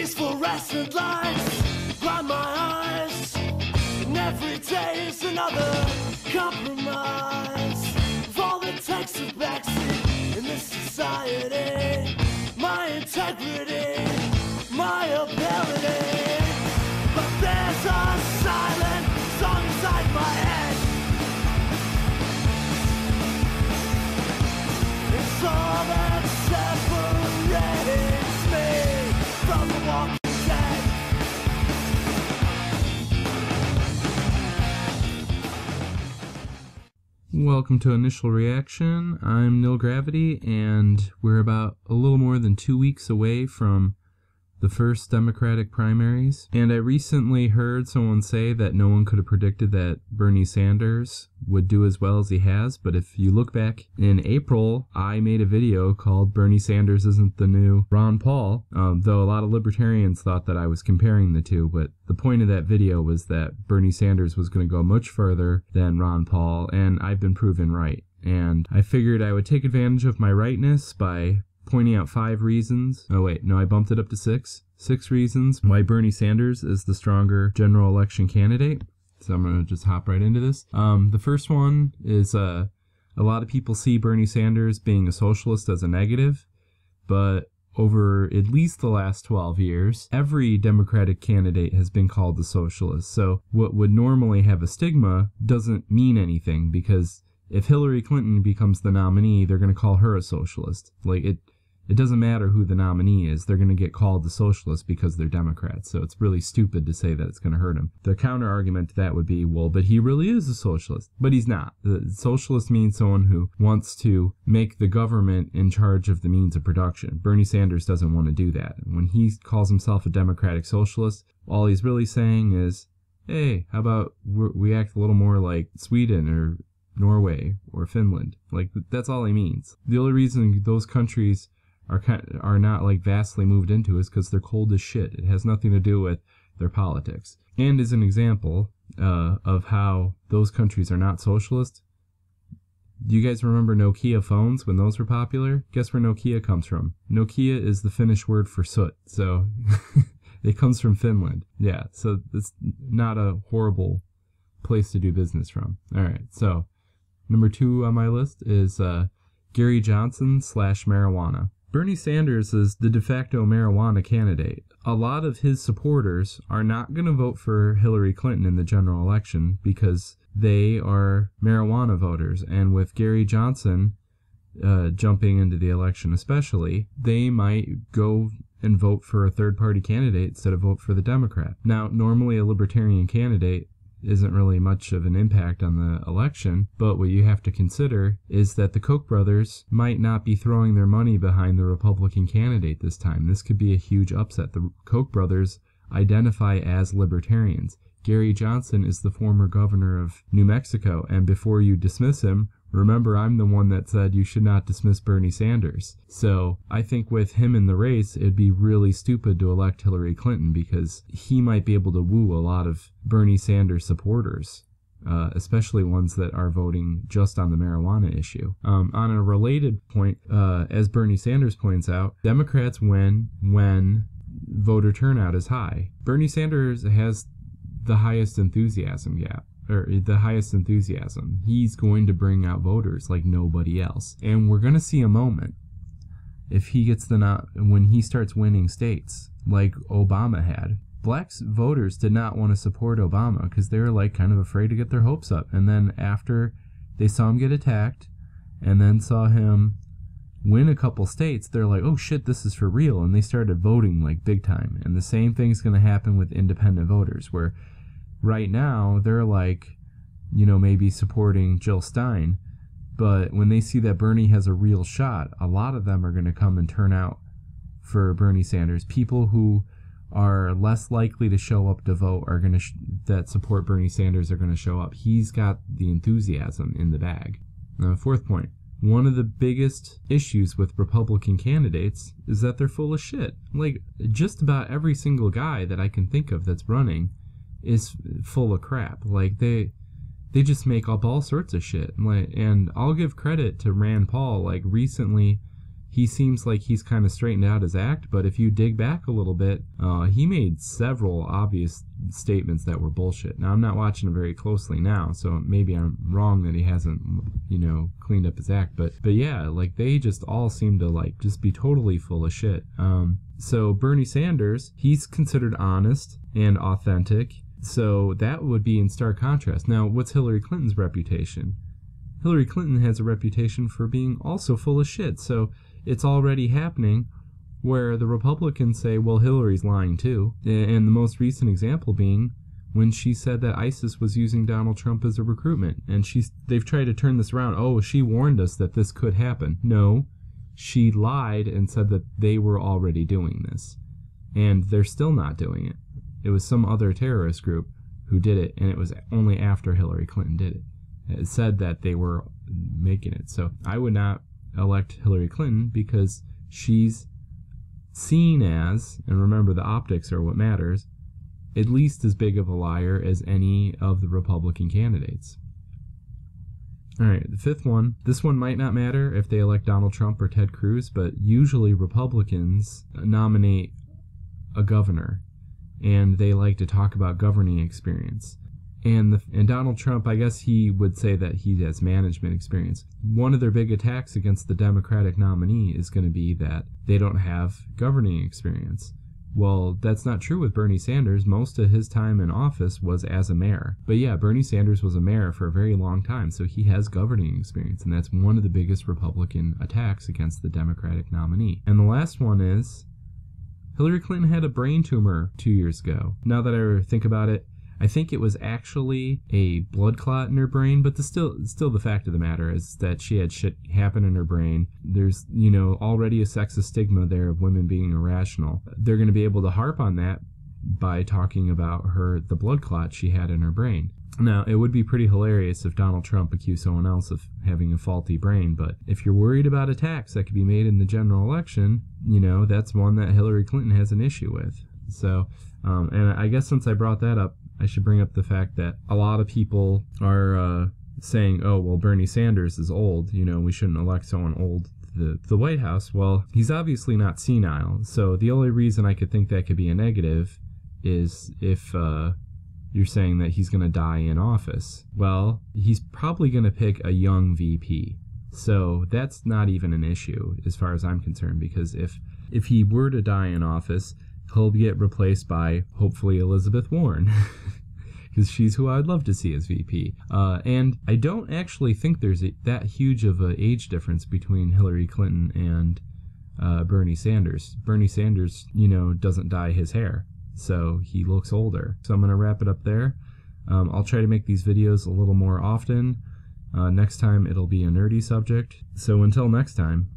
these fluorescent lights blind my eyes, and every day is another compromise of all that takes a backseat in this society. My integrity, my ability, but there's a silent song inside my head. It's all that separates me from the walking dead. Welcome to Initial Reaction. I'm Nil Gravity, and we're about a little more than 2 weeks away from the first Democratic primaries. And I recently heard someone say that no one could have predicted that Bernie Sanders would do as well as he has. But if you look back in April, I made a video called Bernie Sanders Isn't the New Ron Paul, though a lot of libertarians thought that I was comparing the two. But the point of that video was that Bernie Sanders was going to go much further than Ron Paul, and I've been proven right. And I figured I would take advantage of my rightness by pointing out 5 reasons. Oh wait, no, I bumped it up to 6. 6 reasons why Bernie Sanders is the stronger general election candidate. So I'm going to just hop right into this. The first one is a lot of people see Bernie Sanders being a socialist as a negative, but over at least the last 12 years, every Democratic candidate has been called a socialist. So what would normally have a stigma doesn't mean anything, because if Hillary Clinton becomes the nominee, they're going to call her a socialist. It doesn't matter who the nominee is, they're going to get called a socialist because they're Democrats. So it's really stupid to say that it's going to hurt him. The counter argument to that would be, well, but he really is a socialist. But he's not. The socialist means someone who wants to make the government in charge of the means of production. Bernie Sanders doesn't want to do that. When he calls himself a democratic socialist, all he's really saying is, hey, how about we act a little more like Sweden or Norway or Finland? That's all he means. The only reason those countries are not vastly moved into is because they're cold as shit. It has nothing to do with their politics. And as an example of how those countries are not socialist, do you guys remember Nokia phones when those were popular? Guess where Nokia comes from? Nokia is the Finnish word for soot, so it comes from Finland. Yeah, so it's not a horrible place to do business from. Alright, so number 2 on my list is Gary Johnson / marijuana. Bernie Sanders is the de facto marijuana candidate. A lot of his supporters are not going to vote for Hillary Clinton in the general election because they are marijuana voters. And with Gary Johnson jumping into the election especially, they might go and vote for a third-party candidate instead of vote for the Democrat. Now, normally a libertarian candidate isn't really much of an impact on the election, but what you have to consider is that the Koch brothers might not be throwing their money behind the Republican candidate this time. This could be a huge upset. The Koch brothers identify as libertarians. Gary Johnson is the former governor of New Mexico, and before you dismiss him, remember, I'm the one that said you should not dismiss Bernie Sanders. So I think with him in the race, it'd be really stupid to elect Hillary Clinton because he might be able to woo a lot of Bernie Sanders supporters, especially ones that are voting just on the marijuana issue. On a related point, as Bernie Sanders points out, Democrats win when voter turnout is high. Bernie Sanders has the highest enthusiasm gap. Or the highest enthusiasm. He's going to bring out voters like nobody else. And we're going to see a moment if he gets when he starts winning states like Obama had. Black voters did not want to support Obama because they were kind of afraid to get their hopes up. And then after they saw him get attacked and then saw him win a couple states, they're like, oh shit, this is for real. And they started voting big time. And the same thing's going to happen with independent voters, where right now, they're maybe supporting Jill Stein, but when they see that Bernie has a real shot, a lot of them are going to come and turn out for Bernie Sanders. People who are less likely to show up to vote are going to that support Bernie Sanders are going to show up. He's got the enthusiasm in the bag. Now, 4th point. One of the biggest issues with Republican candidates is that they're full of shit. Just about every single guy that I can think of that's running is full of crap. They just make up all sorts of shit. And I'll give credit to Rand Paul. Recently he seems like he's kind of straightened out his act, but if you dig back a little bit, he made several obvious statements that were bullshit. Now, I'm not watching him very closely now, so maybe I'm wrong that he hasn't, cleaned up his act, but yeah, like, they just all seem to, like, just be totally full of shit. So Bernie Sanders, he's considered honest and authentic, so that would be in stark contrast. Now, what's Hillary Clinton's reputation? Hillary Clinton has a reputation for being also full of shit, so it's already happening where the Republicans say, well, Hillary's lying too. And the most recent example being when she said that ISIS was using Donald Trump as a recruitment. And they've tried to turn this around. Oh, she warned us that this could happen. No, she lied and said that they were already doing this. And they're still not doing it. It was some other terrorist group who did it, and it was only after Hillary Clinton did it. It said that they were making it. So I would not elect Hillary Clinton because she's seen as, and remember the optics are what matters, at least as big of a liar as any of the Republican candidates. Alright, the fifth one. This one might not matter if they elect Donald Trump or Ted Cruz, but usually Republicans nominate a governor, and they like to talk about governing experience. And Donald Trump, I guess he would say that he has management experience. One of their big attacks against the Democratic nominee is going to be that they don't have governing experience. Well, that's not true with Bernie Sanders. Most of his time in office was as a mayor. But yeah, Bernie Sanders was a mayor for a very long time, so he has governing experience, and that's one of the biggest Republican attacks against the Democratic nominee. And the last one is, Hillary Clinton had a brain tumor 2 years ago. Now that I think about it, I think it was actually a blood clot in her brain, but still the fact of the matter is that she had shit happen in her brain. There's, already a sexist stigma there of women being irrational. They're going to be able to harp on that by talking about the blood clot she had in her brain. Now, it would be pretty hilarious if Donald Trump accused someone else of having a faulty brain, but if you're worried about attacks that could be made in the general election, that's one that Hillary Clinton has an issue with. So, and I guess since I brought that up, I should bring up the fact that a lot of people are saying, oh, well, Bernie Sanders is old, we shouldn't elect someone old to the White House. Well, he's obviously not senile, so the only reason I could think that could be a negative is if you're saying that he's going to die in office. Well, he's probably going to pick a young VP, so that's not even an issue as far as I'm concerned, because if he were to die in office, he'll get replaced by, hopefully, Elizabeth Warren, because she's who I'd love to see as VP. And I don't actually think there's that huge of an age difference between Hillary Clinton and Bernie Sanders. Bernie Sanders, doesn't dye his hair, so he looks older. So I'm going to wrap it up there. I'll try to make these videos a little more often. Next time, it'll be a nerdy subject. So until next time,